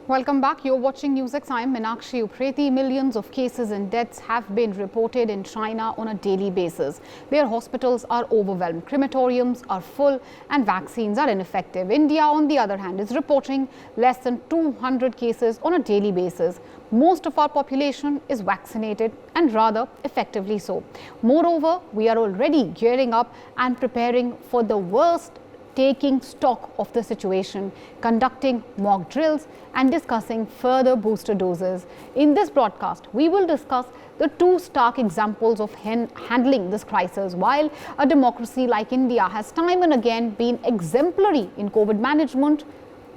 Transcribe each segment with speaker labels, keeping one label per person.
Speaker 1: Welcome back. You're watching NewsX. I'm Meenakshi Upreti. Millions of cases and deaths have been reported in China on a daily basis. Their hospitals are overwhelmed, crematoriums are full, and vaccines are ineffective. India, on the other hand, is reporting less than 200 cases on a daily basis. Most of our population is vaccinated, and rather effectively so. Moreover, we are already gearing up and preparing for the worst, taking stock of the situation, conducting mock drills and discussing further booster doses. In this broadcast, we will discuss the two stark examples of handling this crisis. While a democracy like India has time and again been exemplary in COVID management,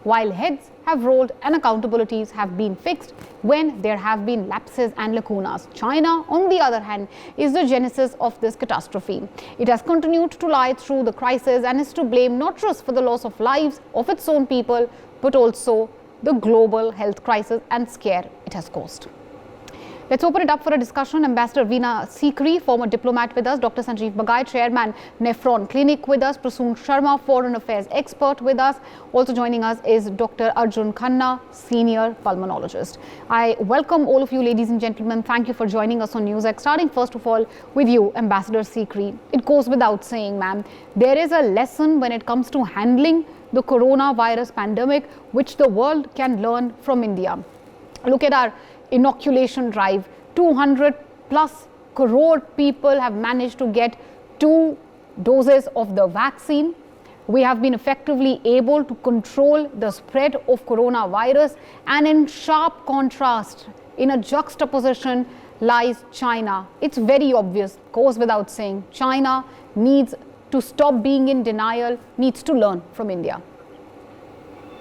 Speaker 1: while heads have rolled and accountabilities have been fixed when there have been lapses and lacunas, China, on the other hand, is the genesis of this catastrophe. It has continued to lie through the crisis and is to blame not just for the loss of lives of its own people, but also the global health crisis and scare it has caused. Let's open it up for a discussion. Ambassador Veena Sikri, former diplomat with us, Dr. Sanjeev Bagai, Chairman, Nephron Clinic with us, Prasoon Sharma, Foreign Affairs expert with us. Also joining us is Dr. Arjun Khanna, Senior Pulmonologist. I welcome all of you, ladies and gentlemen. Thank you for joining us on NewsX. Starting first of all with you, Ambassador Sikri. It goes without saying, ma'am, there is a lesson when it comes to handling the coronavirus pandemic, which the world can learn from India. Look at our inoculation drive. 200 plus crore people have managed to get 2 doses of the vaccine. We have been effectively able to control the spread of coronavirus, and in sharp contrast, in a juxtaposition, lies China. It's very obvious, goes without saying, China needs to stop being in denial, needs to learn from India.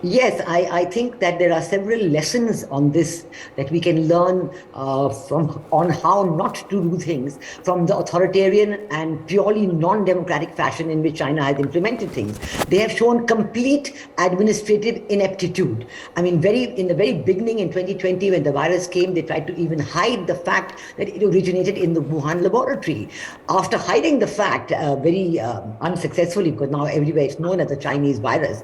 Speaker 2: Yes, I think that there are several lessons on this that we can learn on how not to do things from the authoritarian and purely non-democratic fashion in which China has implemented things. They have shown complete administrative ineptitude. I mean, in the very beginning in 2020, when the virus came, they tried to even hide the fact that it originated in the Wuhan laboratory. After hiding the fact very unsuccessfully, because now everywhere it's known as the Chinese virus,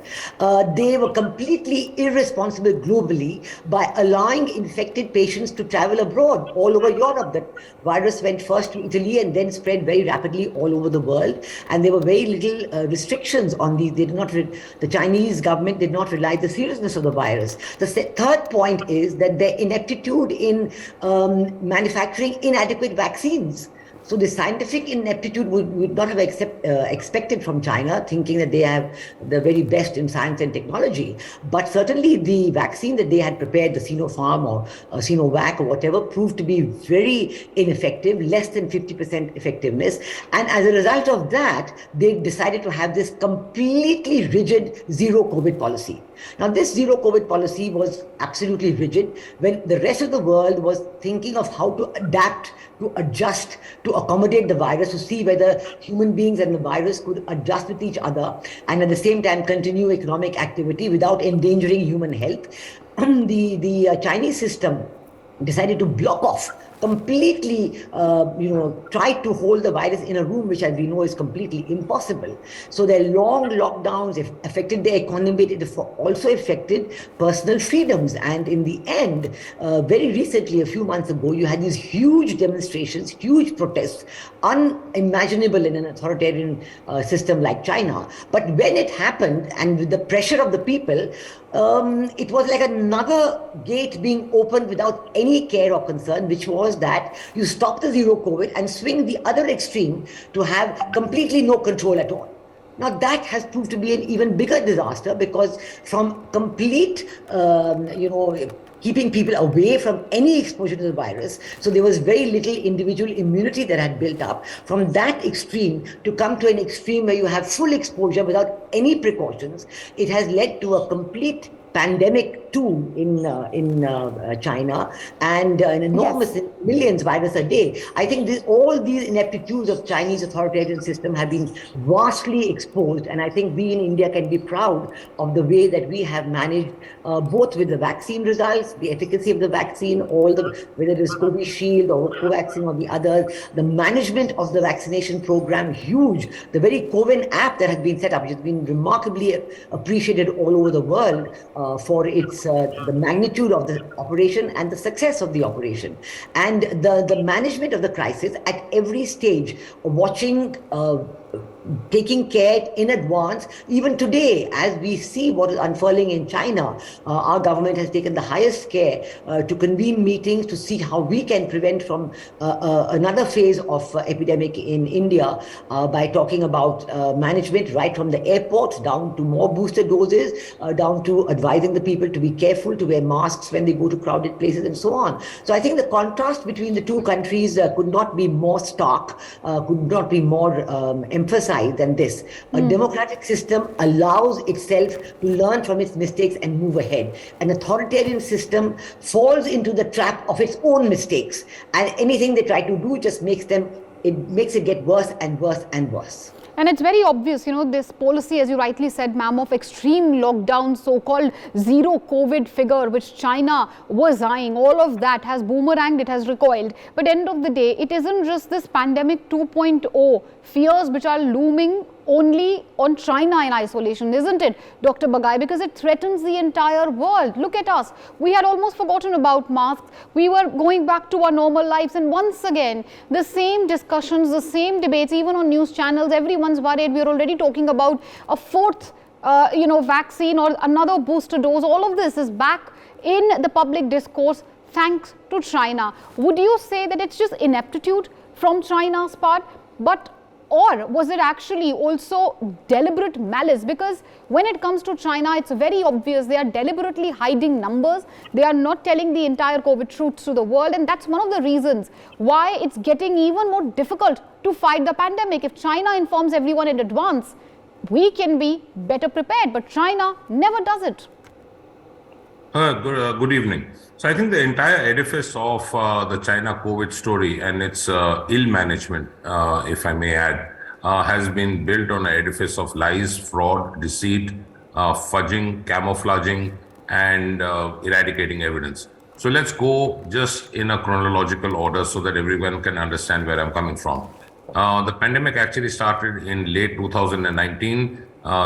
Speaker 2: they were completely irresponsible globally by allowing infected patients to travel abroad all over Europe. The virus went first to Italy and then spread very rapidly all over the world. And there were very little restrictions on these. The Chinese government did not realize the seriousness of the virus. The third point is that their ineptitude in manufacturing inadequate vaccines. So the scientific ineptitude would not have expected from China, thinking that they have the very best in science and technology. But certainly the vaccine that they had prepared, the Sinopharm or SinoVac or whatever, proved to be very ineffective, less than 50% effectiveness. And as a result of that, they decided to have this completely rigid zero COVID policy. Now, this zero COVID policy was absolutely rigid when the rest of the world was thinking of how to adapt, to adjust, to accommodate the virus, to see whether human beings and the virus could adjust with each other and at the same time continue economic activity without endangering human health. The Chinese system decided to block off completely, tried to hold the virus in a room, which as we know is completely impossible. So their long lockdowns affected the economy, it also affected personal freedoms. And in the end, very recently, a few months ago, you had these huge demonstrations, huge protests, unimaginable in an authoritarian system like China. But when it happened, and with the pressure of the people, it was like another gate being opened without any care or concern, which was that you stop the zero COVID and swing the other extreme to have completely no control at all. Now that has proved to be an even bigger disaster, because from complete, keeping people away from any exposure to the virus, so there was very little individual immunity that had built up. From that extreme to come to an extreme where you have full exposure without any precautions, it has led to a complete pandemic too in China, and an enormous millions virus a day. I think all these ineptitudes of Chinese authoritarian system have been vastly exposed, and I think we in India can be proud of the way that we have managed, both with the vaccine results, the efficacy of the vaccine, whether it is Covishield or Covaxin or the others, the management of the vaccination program, huge. The very CoVIN app that has been set up, which has been remarkably appreciated all over the world, for its the magnitude of the operation and the success of the operation, and the management of the crisis at every stage, watching. Taking care in advance. Even today, as we see what is unfurling in China, our government has taken the highest care to convene meetings to see how we can prevent from another phase of epidemic in India by talking about management right from the airports down to more booster doses, down to advising the people to be careful, to wear masks when they go to crowded places and so on. So I think the contrast between the two countries could not be more stark, could not be more emphasized than this. A democratic system allows itself to learn from its mistakes and move ahead. An authoritarian system falls into the trap of its own mistakes, and anything they try to do just makes it get worse and worse and worse.
Speaker 1: And it's very obvious, this policy, as you rightly said, ma'am, of extreme lockdown, so-called zero COVID figure, which China was eyeing, all of that has boomeranged, it has recoiled. But end of the day, it isn't just this pandemic 2.0 fears which are looming only on China in isolation, isn't it, Dr. Bagai? Because it threatens the entire world. Look at us. We had almost forgotten about masks. We were going back to our normal lives. And once again, the same discussions, the same debates, even on news channels, everyone's worried. We're already talking about a fourth, vaccine or another booster dose. All of this is back in the public discourse thanks to China. Would you say that it's just ineptitude from China's part? Or was it actually also deliberate malice? Because when it comes to China, it's very obvious they are deliberately hiding numbers. They are not telling the entire COVID truth to the world. And that's one of the reasons why it's getting even more difficult to fight the pandemic. If China informs everyone in advance, we can be better prepared. But China never does it.
Speaker 3: Good evening. So I think the entire edifice of the China COVID story and its ill management, if I may add, has been built on an edifice of lies, fraud, deceit, fudging, camouflaging, and eradicating evidence. So let's go just in a chronological order so that everyone can understand where I'm coming from. The pandemic actually started in late 2019.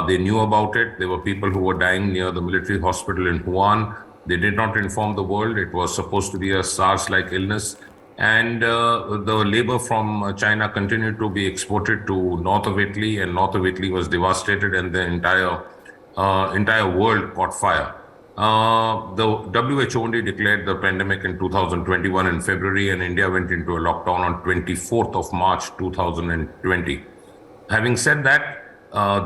Speaker 3: They knew about it. There were people who were dying near the military hospital in Wuhan. They did not inform the world. It was supposed to be a SARS-like illness. And the labor from China continued to be exported to north of Italy, and north of Italy was devastated, and the entire world caught fire. The WHO only declared the pandemic in 2021 in February, and India went into a lockdown on 24th of March 2020. Having said that,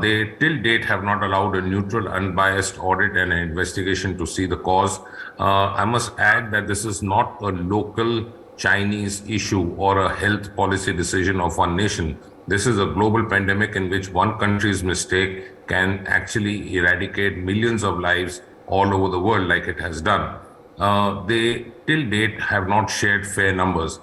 Speaker 3: they till date have not allowed a neutral, unbiased audit and an investigation to see the cause. I must add that this is not a local Chinese issue or a health policy decision of one nation. This is a global pandemic in which one country's mistake can actually eradicate millions of lives all over the world like it has done. They till date have not shared fair numbers.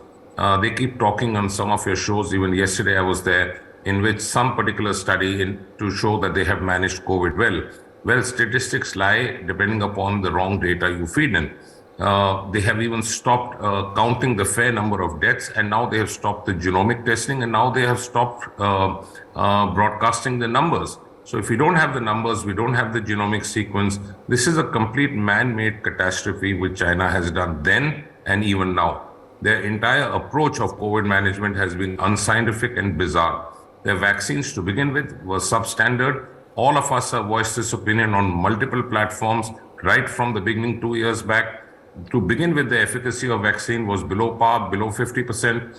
Speaker 3: They keep talking on some of your shows. Even yesterday I was there, in which some particular study to show that they have managed COVID well. Well, statistics lie depending upon the wrong data you feed in. They have even stopped counting the fair number of deaths, and now they have stopped the genomic testing, and now they have stopped broadcasting the numbers. So if we don't have the numbers, we don't have the genomic sequence. This is a complete man-made catastrophe which China has done then and even now. Their entire approach of COVID management has been unscientific and bizarre. Their vaccines to begin with were substandard. All of us have voiced this opinion on multiple platforms right from the beginning 2 years back. To begin with, the efficacy of vaccine was below par, below 50%.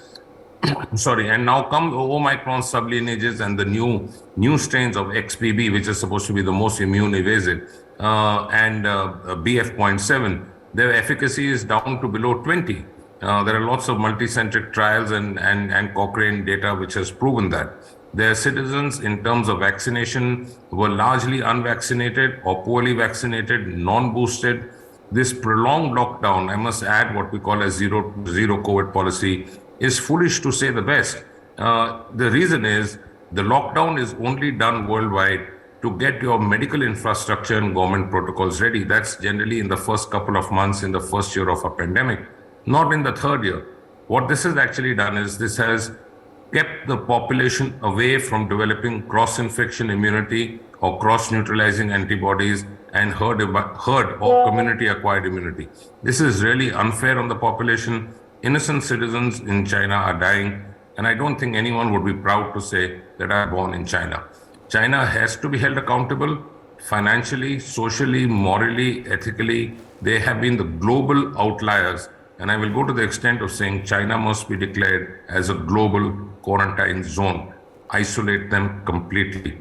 Speaker 3: And now come the Omicron sublineages and the new strains of XBB, which is supposed to be the most immune evasive, and BF.7. Their efficacy is down to below 20. There are lots of multicentric trials and Cochrane data which has proven that. Their citizens, in terms of vaccination, were largely unvaccinated or poorly vaccinated, non-boosted. This prolonged lockdown, I must add what we call a zero COVID policy, is foolish to say the best. The reason is the lockdown is only done worldwide to get your medical infrastructure and government protocols ready. That's generally in the first couple of months in the first year of a pandemic. Not in the third year. What this has actually done is this has kept the population away from developing cross-infection immunity or cross-neutralizing antibodies and herd or community acquired immunity. This is really unfair on the population. Innocent citizens in China are dying, and I don't think anyone would be proud to say that I'm born in China. China has to be held accountable financially, socially, morally, ethically. They have been the global outliers, and I will go to the extent of saying China must be declared as a global quarantine zone. Isolate them completely.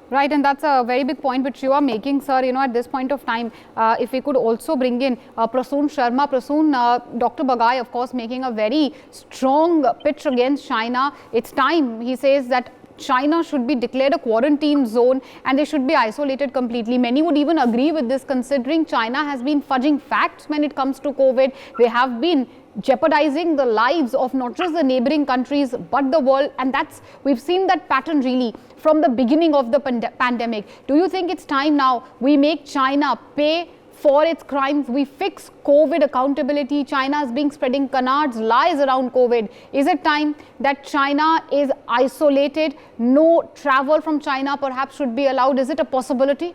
Speaker 1: Right, and that's a very big point which you are making, sir. At this point of time, if we could also bring in Prasoon Sharma. Prasoon, Dr. Bagai, of course, making a very strong pitch against China. It's time, he says, that China should be declared a quarantine zone and they should be isolated completely. Many would even agree with this, considering China has been fudging facts when it comes to COVID. They have been jeopardizing the lives of not just the neighboring countries but the world, and we've seen that pattern really from the beginning of the pandemic. Do you think it's time now we make China pay for its crimes? We fix COVID accountability. China is being spreading canards, lies around COVID. Is it time that China is isolated? No travel from China perhaps should be allowed. Is it a possibility?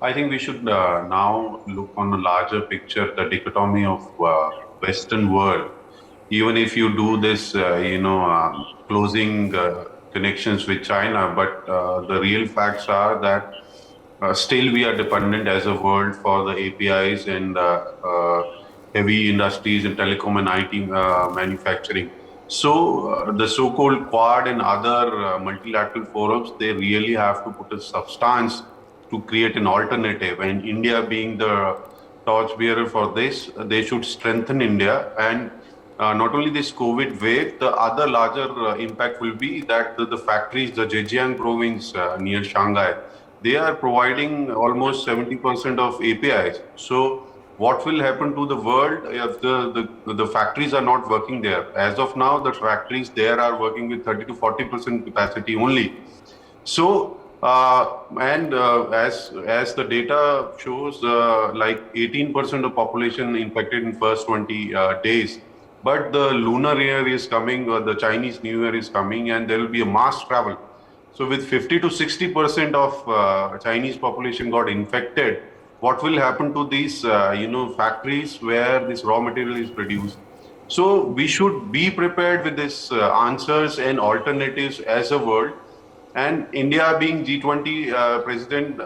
Speaker 4: I think we should now look on a larger picture, the dichotomy of Western world. Even if you do this, closing connections with China, but the real facts are that still we are dependent as a world for the APIs and heavy industries and telecom and IT manufacturing. So the so-called Quad and other multilateral forums, they really have to put a substance to create an alternative, and India being the torchbearer for this, they should strengthen India. And not only this COVID wave, the other larger impact will be that the factories, the Zhejiang province near Shanghai, they are providing almost 70% of APIs. So what will happen to the world if the factories are not working there? As of now, the factories there are working with 30 to 40% capacity only. So as the data shows, like 18% of population infected in first 20 days. But the lunar year is coming, or the Chinese New Year is coming, and there will be a mass travel. So with 50 to 60% of Chinese population got infected, what will happen to these factories where this raw material is produced? So we should be prepared with these answers and alternatives as a world. And India being G20 president,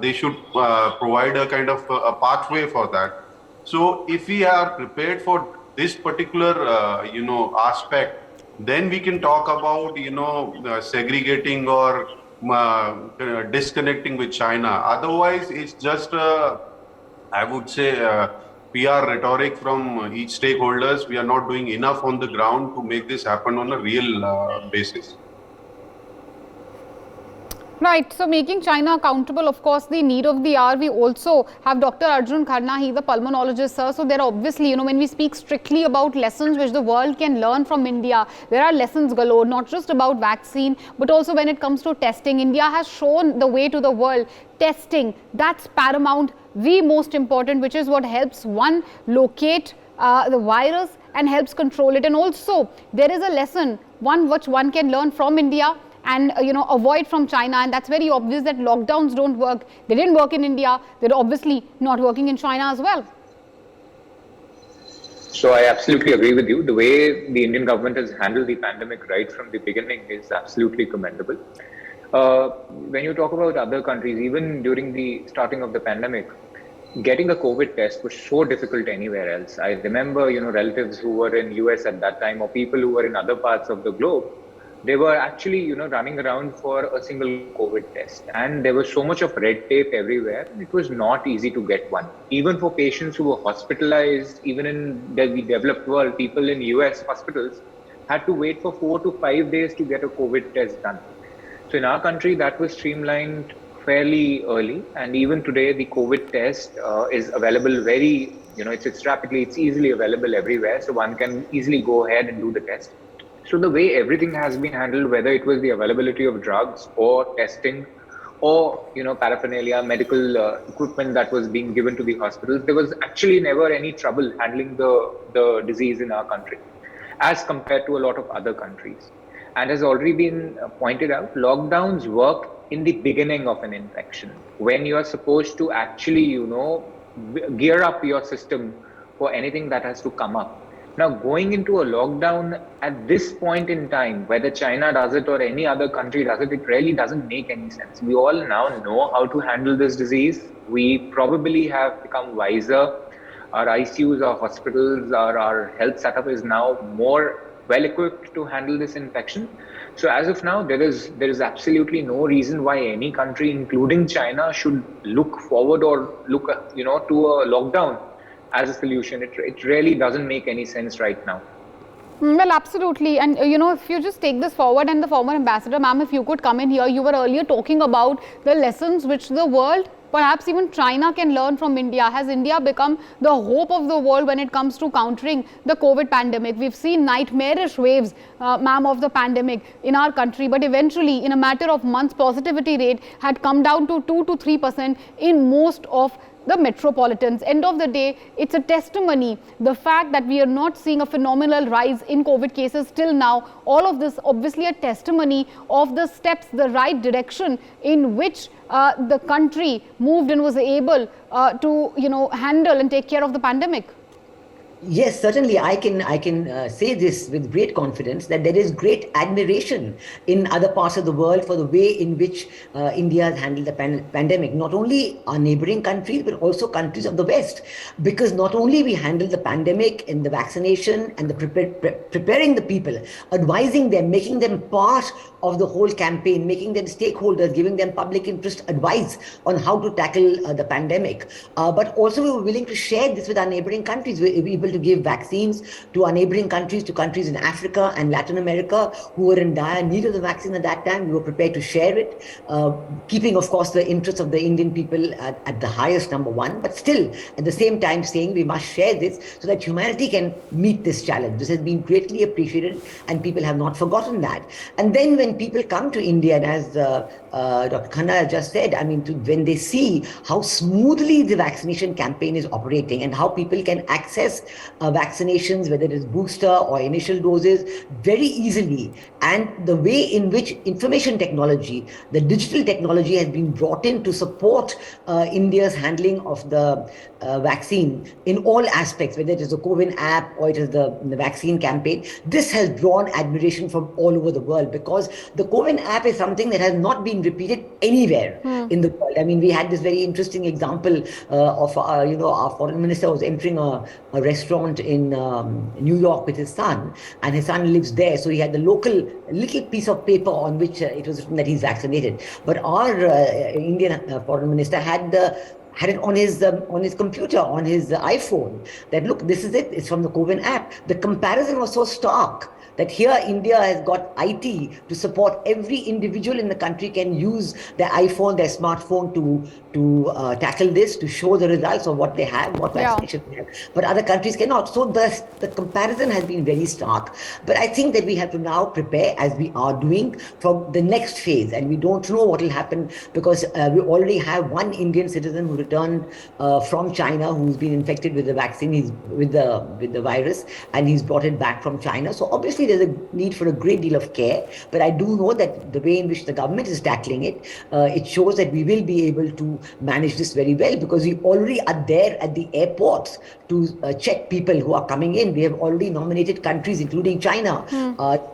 Speaker 4: they should provide a kind of a pathway for that. So if we are prepared for this particular aspect, then we can talk about segregating or disconnecting with China. Otherwise, it's just I would say PR rhetoric from each stakeholders. We are not doing enough on the ground to make this happen on a real basis.
Speaker 1: Right. So making China accountable, of course, the need of the hour. We also have Dr. Arjun Khanna. He's a pulmonologist, sir. So there are obviously, when we speak strictly about lessons which the world can learn from India, there are lessons galore, not just about vaccine, but also when it comes to testing. India has shown the way to the world. Testing, that's paramount, the most important, which is what helps one locate the virus and helps control it. And also, there is a lesson, which one can learn from India and avoid from China, and that's very obvious that lockdowns don't work. They didn't work in India. They're obviously not working in China as well.
Speaker 5: So I absolutely agree with you. The way the Indian government has handled the pandemic right from the beginning is absolutely commendable. When you talk about other countries, even during the starting of the pandemic, getting a COVID test was so difficult anywhere else. I remember, relatives who were in US at that time, or people who were in other parts of the globe, they were actually, running around for a single COVID test. And there was so much of red tape everywhere. It was not easy to get one. Even for patients who were hospitalized, even in the developed world, people in US hospitals had to wait for 4 to 5 days to get a COVID test done. So in our country, that was streamlined fairly early. And even today, the COVID test is available it's easily available everywhere. So one can easily go ahead and do the test. So the way everything has been handled, whether it was the availability of drugs or testing or, paraphernalia, medical equipment that was being given to the hospitals, there was actually never any trouble handling the disease in our country as compared to a lot of other countries. And as already been pointed out, lockdowns worked in the beginning of an infection, when you are supposed to actually, gear up your system for anything that has to come up. Now, going into a lockdown at this point in time, whether China does it or any other country does it, it really doesn't make any sense. We all now know how to handle this disease. We probably have become wiser. Our ICUs, our hospitals, our health setup is now more well equipped to handle this infection. So as of now, there is absolutely no reason why any country, including China, should look forward or look to a lockdown as a solution. It really doesn't make any sense right now.
Speaker 1: Well, absolutely. And, if you just take this forward, and the former ambassador, ma'am, if you could come in here, you were earlier talking about the lessons which the world, perhaps even China, can learn from India. Has India become the hope of the world when it comes to countering the COVID pandemic? We've seen nightmarish waves, ma'am, of the pandemic in our country, but eventually, in a matter of months, positivity rate had come down to 2 to 3% in most of the metropolitans. End of the day, it's a testimony, the fact that we are not seeing a phenomenal rise in COVID cases till now. All of this obviously a testimony of the steps, the right direction in which the country moved and was able to handle and take care of the pandemic.
Speaker 2: Yes, certainly I can say this with great confidence, that there is great admiration in other parts of the world for the way in which India has handled the pandemic. Not only our neighboring countries, but also countries of the West. Because not only we handled the pandemic in the vaccination and the preparing the people, advising them, making them part of the whole campaign, making them stakeholders, giving them public interest advice on how to tackle the pandemic. But also we were willing to share this with our neighboring countries. We were able to give vaccines to our neighboring countries, to countries in Africa and Latin America who were in dire need of the vaccine at that time. We were prepared to share it, keeping, of course, the interests of the Indian people at the highest, number one, but still at the same time saying we must share this so that humanity can meet this challenge. This has been greatly appreciated and people have not forgotten that. And then when people come to India, and as Dr. Khanna just said, when they see how smoothly the vaccination campaign is operating and how people can access vaccinations, whether it is booster or initial doses, very easily, and the way in which information technology, the digital technology has been brought in to support India's handling of the vaccine in all aspects, whether it is the COVID app or it is the vaccine campaign, this has drawn admiration from all over the world, because the COVID app is something that has not been repeated anywhere in the world. We had this very interesting example of our foreign minister was entering a restaurant in New York with his son, and his son lives there, so he had the local little piece of paper on which it was written that he's vaccinated. But our Indian foreign minister had it on his computer, on his iPhone, that look, this is it, it's from the COVID app. The comparison was so stark that here India has got IT to support every individual in the country can use their iPhone, their smartphone to tackle this, to show the results of what they have, what vaccination they have. But other countries cannot. So the comparison has been very stark. But I think that we have to now prepare, as we are doing, for the next phase. And we don't know what will happen, because we already have one Indian citizen who returned from China who's been infected with the vaccine, with the virus, and he's brought it back from China. So obviously there's a need for a great deal of care, but I do know that the way in which the government is tackling it, it shows that we will be able to manage this very well, because we already are there at the airports to check people who are coming in. We have already nominated countries, including China,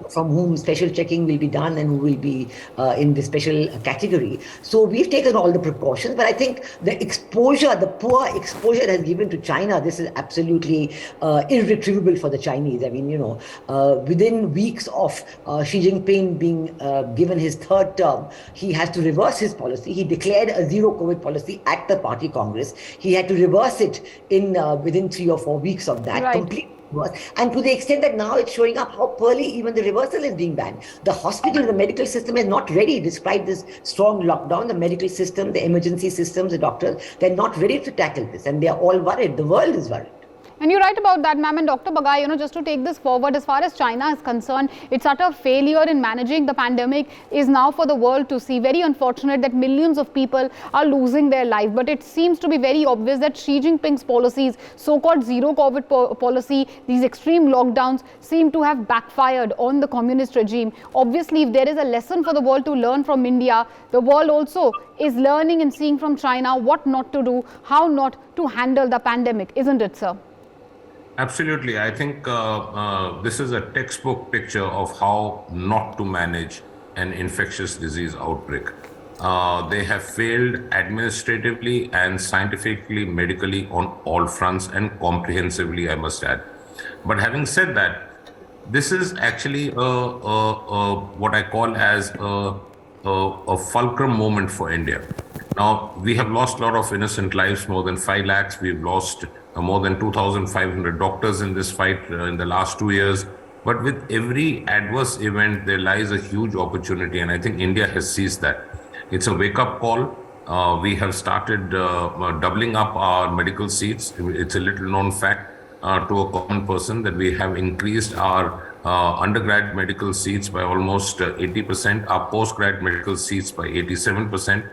Speaker 2: from whom special checking will be done and who will be in the special category. So we've taken all the precautions, but I think the exposure, the poor exposure it has given to China, this is absolutely irretrievable for the Chinese. Within weeks of Xi Jinping being given his third term, he has to reverse his policy. He declared a zero COVID policy at the party Congress. He had to reverse it within 3 or 4 weeks of that. Completely. And to the extent that now it's showing up how poorly even the reversal is being done. The hospital, the medical system is not ready, despite this strong lockdown. The medical system, the emergency systems, the doctors, they're not ready to tackle this, and they're all worried. The world is worried.
Speaker 1: And you're right about that, ma'am. And Dr. Bagai, just to take this forward, as far as China is concerned, its utter failure in managing the pandemic is now for the world to see. Very unfortunate that millions of people are losing their life. But it seems to be very obvious that Xi Jinping's policies, so-called zero COVID policy, these extreme lockdowns seem to have backfired on the communist regime. Obviously, if there is a lesson for the world to learn from India, the world also is learning and seeing from China what not to do, how not to handle the pandemic, isn't it, sir?
Speaker 3: Absolutely. I think this is a textbook picture of how not to manage an infectious disease outbreak. They have failed administratively and scientifically, medically on all fronts, and comprehensively, I must add. But having said that, this is actually what I call as a fulcrum moment for India. Now, we have lost a lot of innocent lives, more than 5 lakhs. We've lost more than 2,500 doctors in this fight in the last 2 years. But with every adverse event, there lies a huge opportunity. And I think India has seized that. It's a wake-up call. We have started doubling up our medical seats. It's a little known fact to a common person that we have increased our undergrad medical seats by almost 80%, our postgrad medical seats by 87%.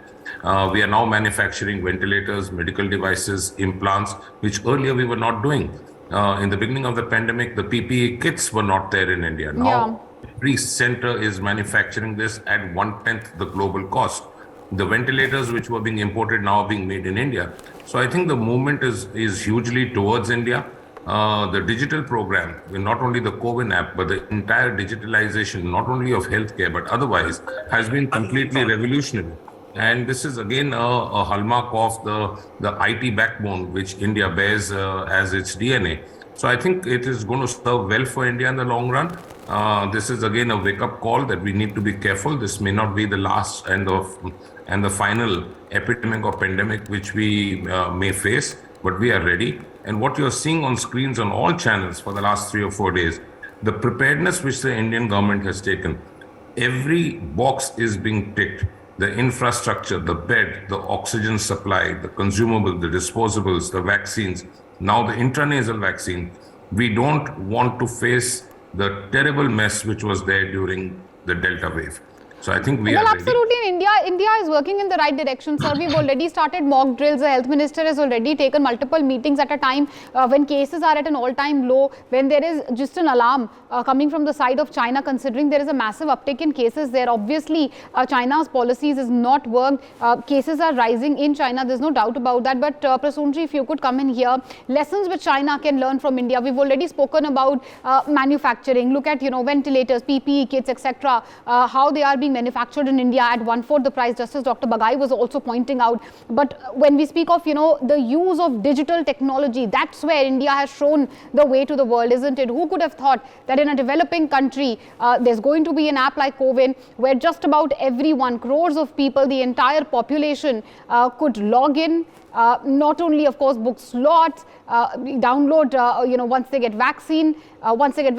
Speaker 3: We are now manufacturing ventilators, medical devices, implants, which earlier we were not doing. In the beginning of the pandemic, the PPE kits were not there in India. Now, every center is manufacturing this at 1/10 the global cost. The ventilators which were being imported now are being made in India. So I think the movement is hugely towards India. The digital program, not only the COVID app, but the entire digitalization, not only of healthcare, but otherwise, has been completely revolutionary. And this is again a hallmark of the IT backbone which India bears as its DNA. So I think it is going to serve well for India in the long run. This is again a wake-up call that we need to be careful. This may not be the last and the final epidemic or pandemic which we may face, but we are ready. And what you're seeing on screens on all channels for the last 3 or 4 days, the preparedness which the Indian government has taken, every box is being ticked. The infrastructure, the bed, the oxygen supply, the consumable, the disposables, the vaccines, now the intranasal vaccine. We don't want to face the terrible mess which was there during the Delta wave. So I think we are ready.
Speaker 1: Absolutely. In India is working in the right direction, sir. We've already started mock drills. The health minister has already taken multiple meetings at a time when cases are at an all-time low, when there is just an alarm coming from the side of China, considering there is a massive uptick in cases there. Obviously, China's policies is not worked. Cases are rising in China. There's no doubt about that. But Prasoonji, if you could come in here, lessons which China can learn from India. We've already spoken about manufacturing. Look at, ventilators, PPE kits, etc. How they are being manufactured in India at 1/4 the price, just as Dr. Bagai was also pointing out. But when we speak of, the use of digital technology, that's where India has shown the way to the world, isn't it? Who could have thought that in a developing country, there's going to be an app like COVID, where just about everyone, crores of people, the entire population could log in, not only, of course, book slots, download, once they get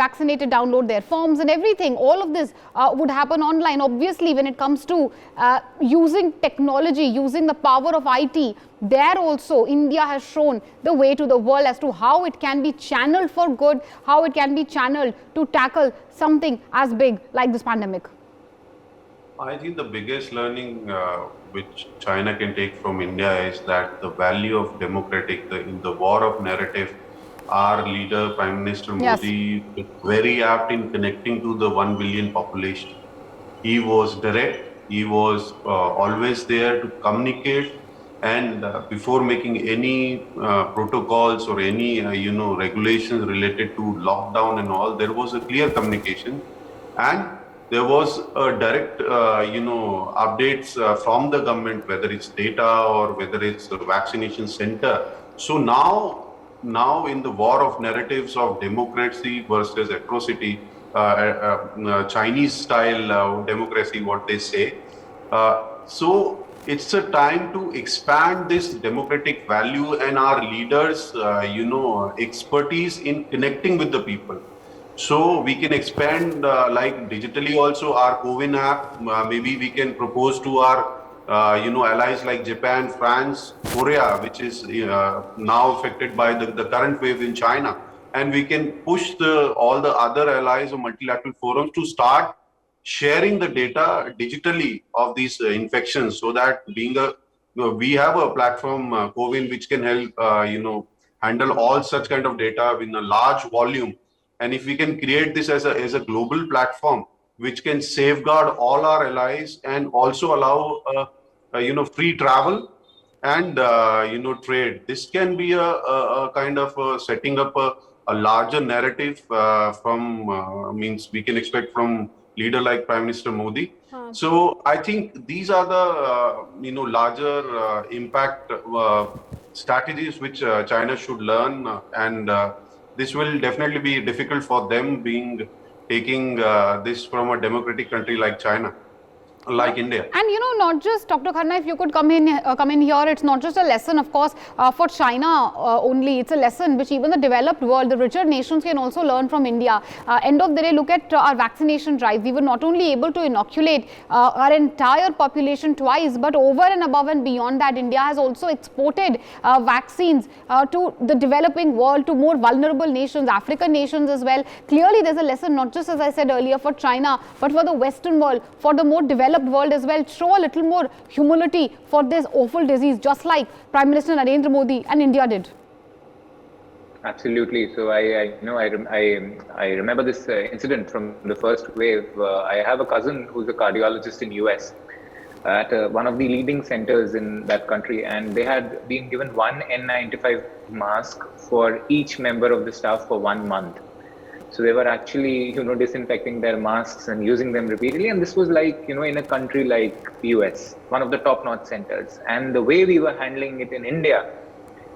Speaker 1: vaccinated, download their forms and everything. All of this would happen online. Obviously, when it comes to using technology, using the power of IT, there also India has shown the way to the world as to how it can be channeled for good, how it can be channeled to tackle something as big like this pandemic.
Speaker 4: I think the biggest learning which China can take from India is that the value of democratic, in the war of narrative, our leader, Prime Minister Modi, is very apt in connecting to the 1 billion population. He was direct, he was always there to communicate, and before making any protocols or any regulations related to lockdown and all, there was a clear communication, and there was a direct, updates from the government, whether it's data or whether it's a vaccination center. So now in the war of narratives of democracy versus atrocity, Chinese style democracy, what they say. So it's a time to expand this democratic value and our leaders, expertise in connecting with the people. So we can expand like digitally also our COVID app. Maybe we can propose to our allies like Japan, France, Korea, which is now affected by the current wave in China. And we can push all the other allies or multilateral forums to start sharing the data digitally of these infections, so that we have a platform, CoWIN, which can help, handle all such kind of data in a large volume. And if we can create this as a global platform, which can safeguard all our allies and also allow, free travel and, trade. This can be a kind of setting up a larger narrative means we can expect from leader like Prime Minister Modi. So I think these are the, larger impact strategies which China should learn, and this will definitely be difficult for them taking this from a democratic country like China, like India.
Speaker 1: And not just, Dr. Khanna, if you could come in here, it's not just a lesson, of course, for China only. It's a lesson which even the developed world, the richer nations, can also learn from India. End of the day, look at our vaccination drive. We were not only able to inoculate our entire population twice, but over and above and beyond that, India has also exported vaccines to the developing world, to more vulnerable nations, African nations as well. Clearly, there's a lesson, not just, as I said earlier, for China, but for the Western world, for the more developed world as well. Show a little more humility for this awful disease, just like Prime Minister Narendra Modi and India did.
Speaker 5: Absolutely. So I remember this incident from the first wave. I have a cousin who's a cardiologist in US at one of the leading centers in that country, and they had been given one N95 mask for each member of the staff for 1 month. So they were actually, disinfecting their masks and using them repeatedly. And this was like, in a country like US, one of the top-notch centers. And the way we were handling it in India,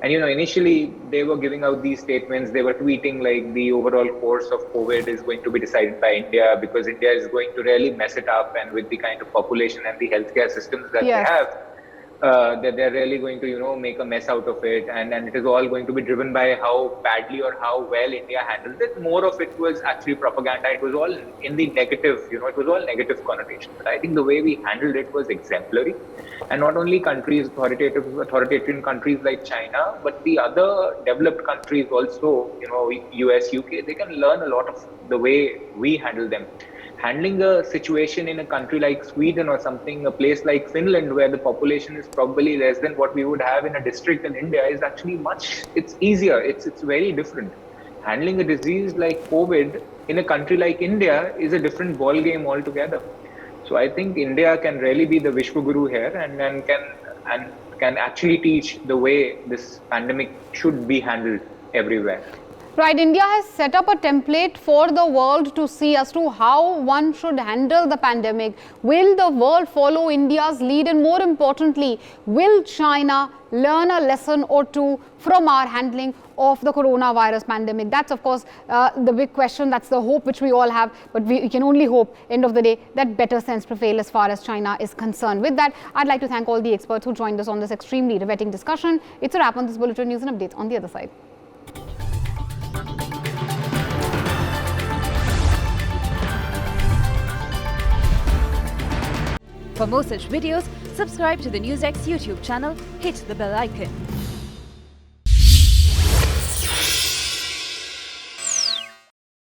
Speaker 5: and, initially they were giving out these statements, they were tweeting like the overall course of COVID is going to be decided by India, because India is going to really mess it up, and with the kind of population and the healthcare systems that they have, that they're really going to, make a mess out of it, and it is all going to be driven by how badly or how well India handles it. More of it was actually propaganda. It was all in the negative, it was all negative connotation. But I think the way we handled it was exemplary. And not only countries, authoritarian countries like China, but the other developed countries also, US, UK, they can learn a lot of the way we handle them. Handling a situation in a country like Sweden or something, a place like Finland, where the population is probably less than what we would have in a district in India, is actually it's easier. It's very different. Handling a disease like COVID in a country like India is a different ball game altogether. So I think India can really be the Vishwaguru here, and can actually teach the way this pandemic should be handled everywhere.
Speaker 1: Right, India has set up a template for the world to see as to how one should handle the pandemic. Will the world follow India's lead? And more importantly, will China learn a lesson or two from our handling of the coronavirus pandemic? That's, of course, the big question. That's the hope which we all have. But we can only hope, end of the day, that better sense prevail as far as China is concerned. With that, I'd like to thank all the experts who joined us on this extremely riveting discussion. It's a wrap on this bulletin. News and updates on the other side.
Speaker 6: For more such videos, subscribe to the NewsX YouTube channel, hit the bell icon.